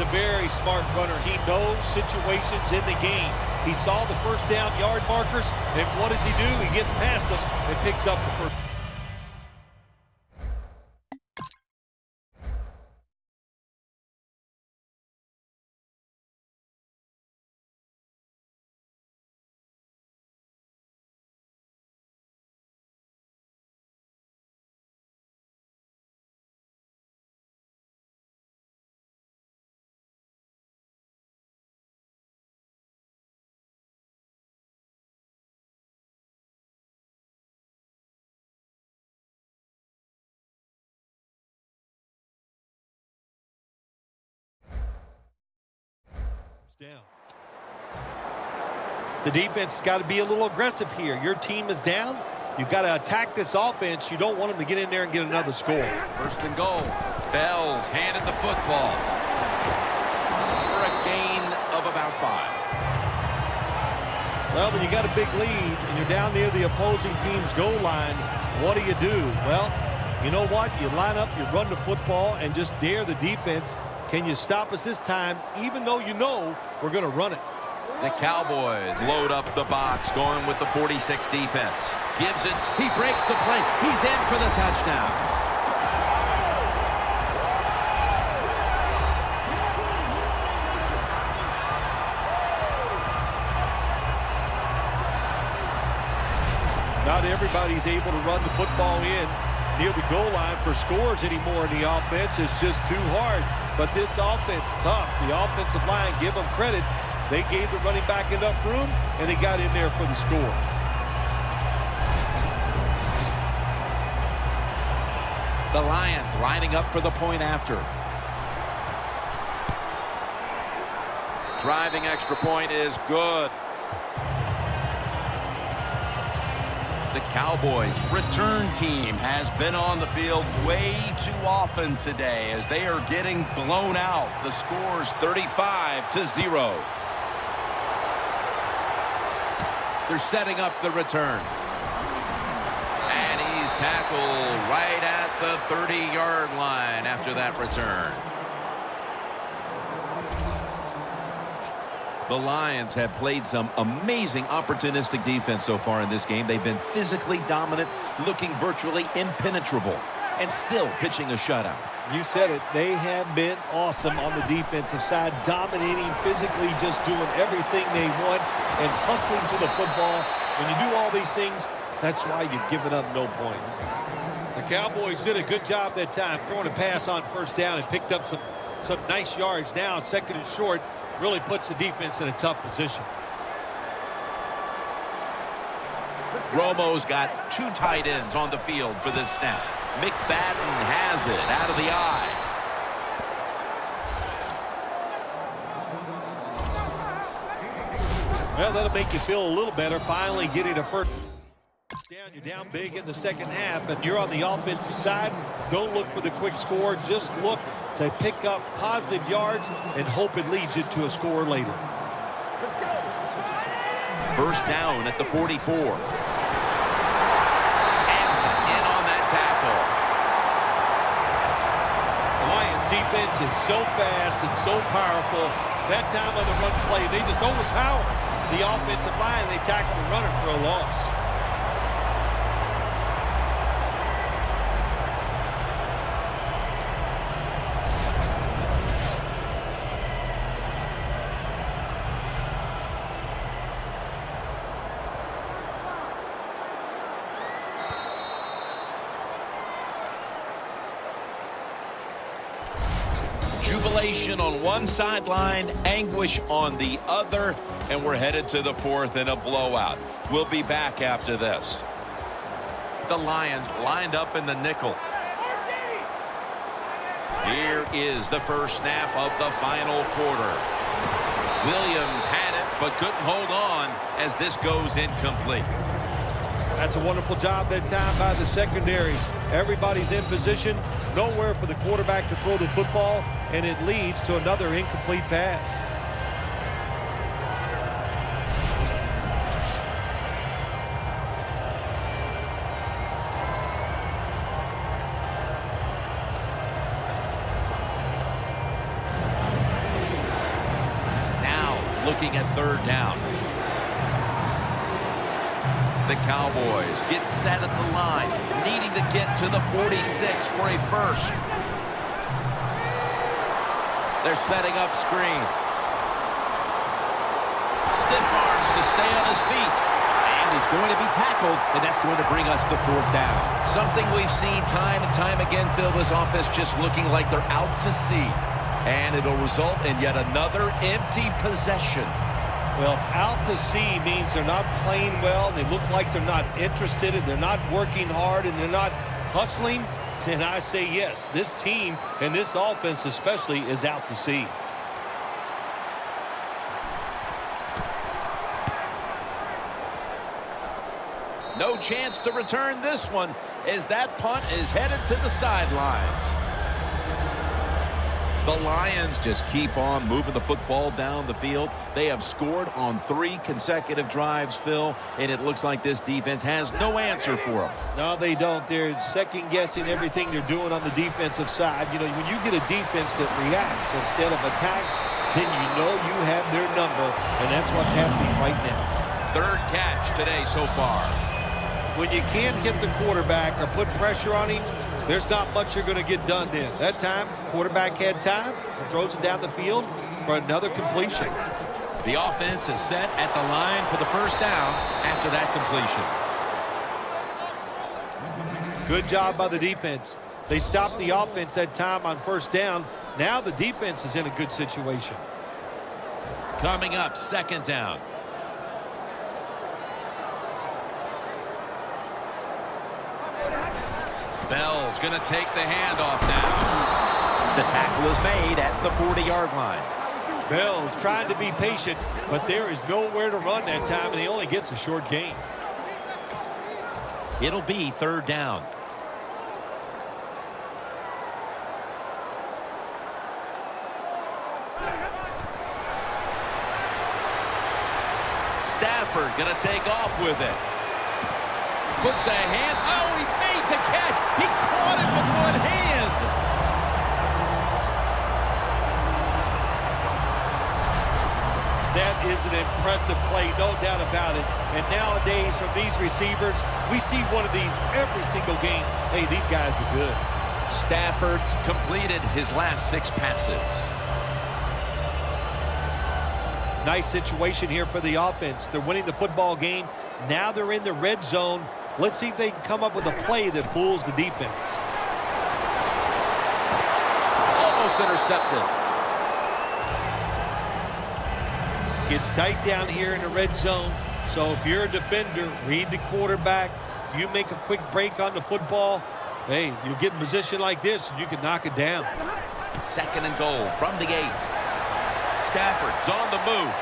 is a very smart runner. He knows situations in the game. He saw the first down yard markers, and what does he do? He gets past them and picks up the first. Down. The defense has got to be a little aggressive here. Your team is down. You've got to attack this offense. You don't want them to get in there and get another score. First and goal. Bell's handed the football for a gain of about 5. Well, when you got a big lead and you're down near the opposing team's goal line, what do? Well, you know what? You line up, you run the football, and just dare the defense. Can you stop us this time, even though you know we're going to run it? The Cowboys load up the box, going with the 46 defense. Gives it. He breaks the play. He's in for the touchdown. Not everybody's able to run the football in near the goal line for scores anymore in the offense. It's just too hard. But this offense, tough. The offensive line, give them credit. They gave the running back enough room, and he got in there for the score. The Lions lining up for the point after. Driving extra point is good. The Cowboys return team has been on the field way too often today as they are getting blown out. The score's 35-0. They're setting up the return. And he's tackled right at the 30-yard line after that return. The Lions have played some amazing opportunistic defense so far in this game. They've been physically dominant, looking virtually impenetrable, and still pitching a shutout. You said it. They have been awesome on the defensive side, dominating physically, just doing everything they want and hustling to the football. When you do all these things, that's why you've given up no points. The Cowboys did a good job that time, throwing a pass on first down and picked up some nice yards. Now, second and short, really puts the defense in a tough position. Romo's got two tight ends on the field for this snap. McFadden has it out of the eye. Well, that'll make you feel a little better, finally getting a first down. You're down big in the second half, and you're on the offensive side. Don't look for the quick score. Just look to pick up positive yards and hope it leads you to a score later. Let's go. First down at the 44. Hanson in on that tackle. The Lions defense is so fast and so powerful. That time on the run play, they just overpower the offensive line. They tackle the runner for a loss. Jubilation on one sideline, anguish on the other, and we're headed to the fourth in a blowout. We'll be back after this. The Lions lined up in the nickel. Here is the first snap of the final quarter. Williams had it, but couldn't hold on as this goes incomplete. That's a wonderful job that time by the secondary. Everybody's in position. Nowhere for the quarterback to throw the football, and it leads to another incomplete pass. looking at third down. The Cowboys get set at the line, needing to get to the 46 for a first. They're setting up screen. Stiff arms to stay on his feet. And he's going to be tackled, and that's going to bring us to fourth down. Something we've seen time and time again, Phil, this offense just looking like they're out to sea. And it'll result in yet another empty possession. Well, out to sea means they're not playing well. They look like they're not interested, and they're not working hard, and they're not hustling. And I say yes, this team and this offense especially is out to sea. No chance to return this one as that punt is headed to the sidelines. The Lions just keep on moving the football down the field. They have scored on 3 consecutive drives, Phil, and it looks like this defense has no answer for them. No, they don't. They're second-guessing everything they're doing on the defensive side. You know, when you get a defense that reacts instead of attacks, then you know you have their number, and that's what's happening right now. Third catch today so far. When you can't hit the quarterback or put pressure on him, there's not much you're going to get done then. That time, the quarterback had time and throws it down the field for another completion. The offense is set at the line for the first down after that completion. Good job by the defense. They stopped the offense that time on first down. Now the defense is in a good situation. Coming up, second down. Bell's going to take the handoff now. The tackle is made at the 40-yard line. Bell's trying to be patient, but there is nowhere to run that time, and he only gets a short gain. It'll be third down. Stafford going to take off with it. Puts a hand. Oh, he made the catch. He caught it with one hand. That is an impressive play, no doubt about it. And nowadays, from these receivers, we see one of these every single game. Hey, these guys are good. Stafford's completed his last 6 passes. Nice situation here for the offense. They're winning the football game. Now they're in the red zone. Let's see if they can come up with a play that fools the defense. Almost intercepted. Gets tight down here in the red zone. So if you're a defender, read the quarterback. If you make a quick break on the football, hey, you get in a position like this, and you can knock it down. Second and goal from the 8. Stafford's on the move.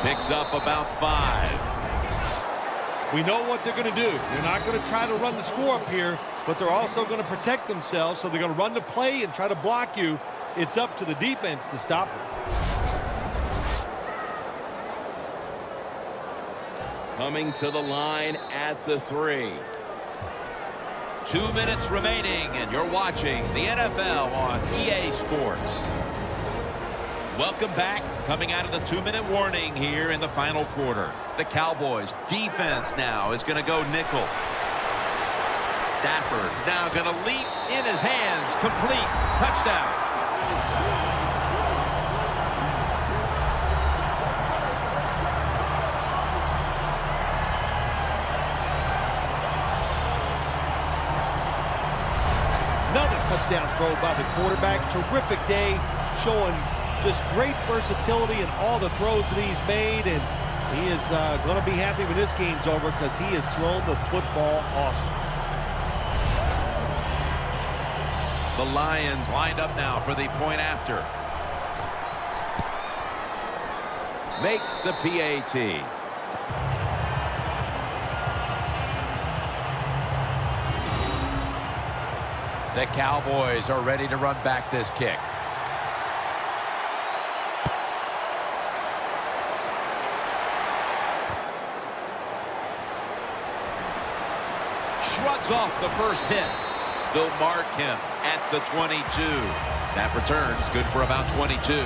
Picks up about 5. We know what they're going to do. They're not going to try to run the score up here, but they're also going to protect themselves, so they're going to run the play and try to block you. It's up to the defense to stop it. Coming to the line at the 3. 2 minutes remaining, and you're watching the NFL on EA Sports. Welcome back. Coming out of the 2-minute warning here in the final quarter. The Cowboys defense now is going to go nickel. Stafford's now going to leap in his hands. Complete. Touchdown. Another touchdown throw by the quarterback. Terrific day, showing just great versatility in all the throws that he's made, and he is going to be happy when this game's over because he has thrown the football awesome. The Lions lined up now for the point after. Makes the PAT. The Cowboys are ready to run back this kick. Shrugs off the first hit. They'll mark him at the 22. That return is good for about 22.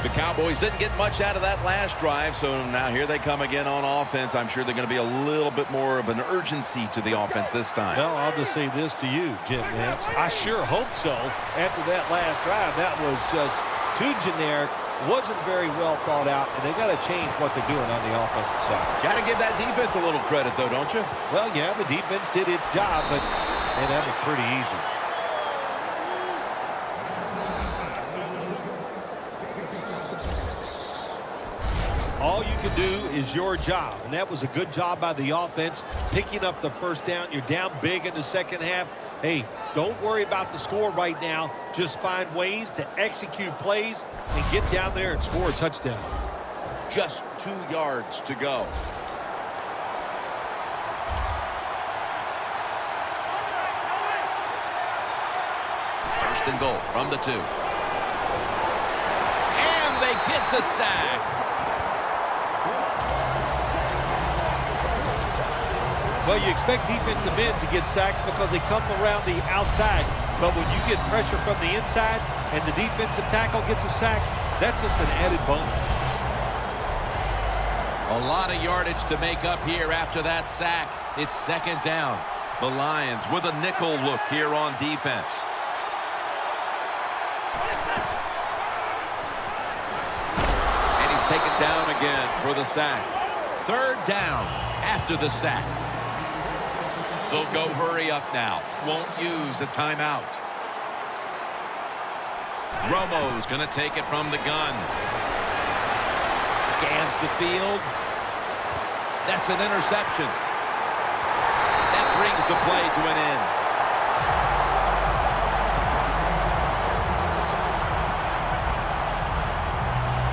The Cowboys didn't get much out of that last drive, so now here they come again on offense. I'm sure they're going to be a little bit more of an urgency to the offense this time. Well, I'll just say this to you, Jim Nance. I sure hope so. After that last drive, that was just too generic, wasn't very well thought out, and they got to change what they're doing on the offensive side. Got to give that defense a little credit, though, don't you? Well, yeah, the defense did its job, but man, that was pretty easy. All you can do is your job, and that was a good job by the offense, picking up the first down. You're down big in the second half. Hey, don't worry about the score right now. Just find ways to execute plays and get down there and score a touchdown. Just 2 yards to go. First and goal from the 2. And they get the sack. Well, you expect defensive ends to get sacks because they come around the outside. But when you get pressure from the inside and the defensive tackle gets a sack, that's just an added bonus. A lot of yardage to make up here after that sack. It's second down. The Lions with a nickel look here on defense. And he's taken down again for the sack. Third down after the sack. They'll go hurry up now. Won't use a timeout. Romo's going to take it from the gun. Scans the field. That's an interception. That brings the play to an end.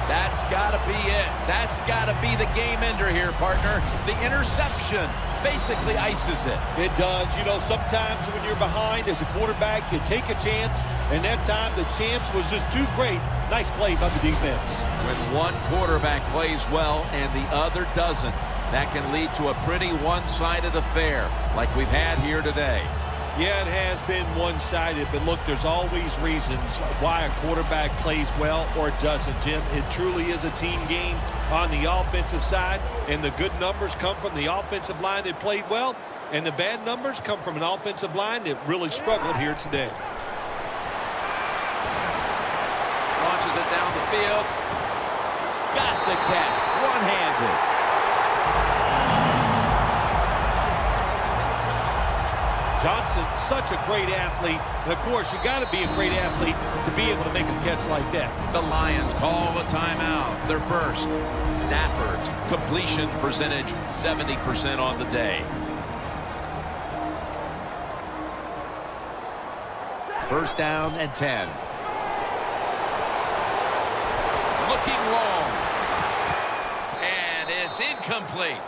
That's got to be it. That's got to be the game ender here, partner. The interception basically ices it. It does. You know, sometimes when you're behind as a quarterback, you take a chance, and that time the chance was just too great. Nice play by the defense. When one quarterback plays well and the other doesn't, that can lead to a pretty one-sided affair like we've had here today. Yeah, it has been one-sided, but look, there's always reasons why a quarterback plays well or doesn't, Jim. It truly is a team game on the offensive side, and the good numbers come from the offensive line that played well, and the bad numbers come from an offensive line that really struggled here today. Launches it down the field. Got the catch, one-handed. Johnson, such a great athlete. And, of course, you got to be a great athlete to be able to make a catch like that. The Lions call a timeout. Their first. Stafford's completion percentage, 70% on the day. First down and 10. Looking long. And it's incomplete.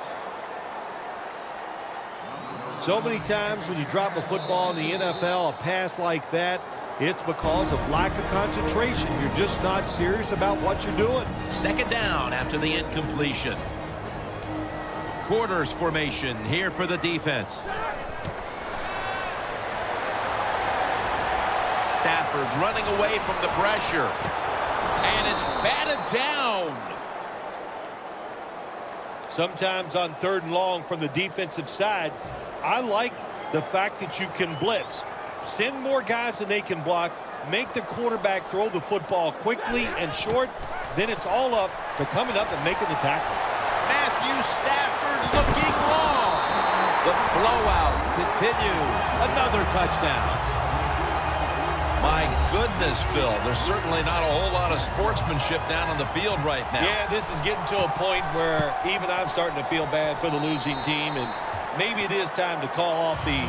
So many times when you drop a football in the NFL, a pass like that, it's because of lack of concentration. You're just not serious about what you're doing. Second down after the incompletion. Quarters formation here for the defense. Stafford's running away from the pressure. And it's batted down. Sometimes on third and long from the defensive side, I like the fact that you can blitz. Send more guys than they can block. Make the quarterback throw the football quickly and short. Then it's all up to coming up and making the tackle. Matthew Stafford looking long. The blowout continues. Another touchdown. My goodness, Phil, there's certainly not a whole lot of sportsmanship down on the field right now. Yeah, this is getting to a point where even I'm starting to feel bad for the losing team, and maybe it is time to call off the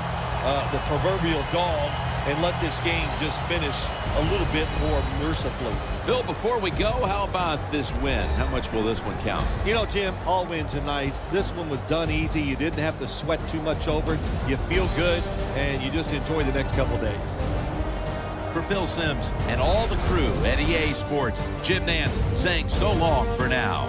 proverbial dog and let this game just finish a little bit more mercifully. Phil, before we go, how about this win? How much will this one count? You know, Jim, all wins are nice. This one was done easy. You didn't have to sweat too much over it. You feel good, and you just enjoy the next couple of days. For Phil Simms and all the crew at EA Sports, Jim Nance saying so long for now.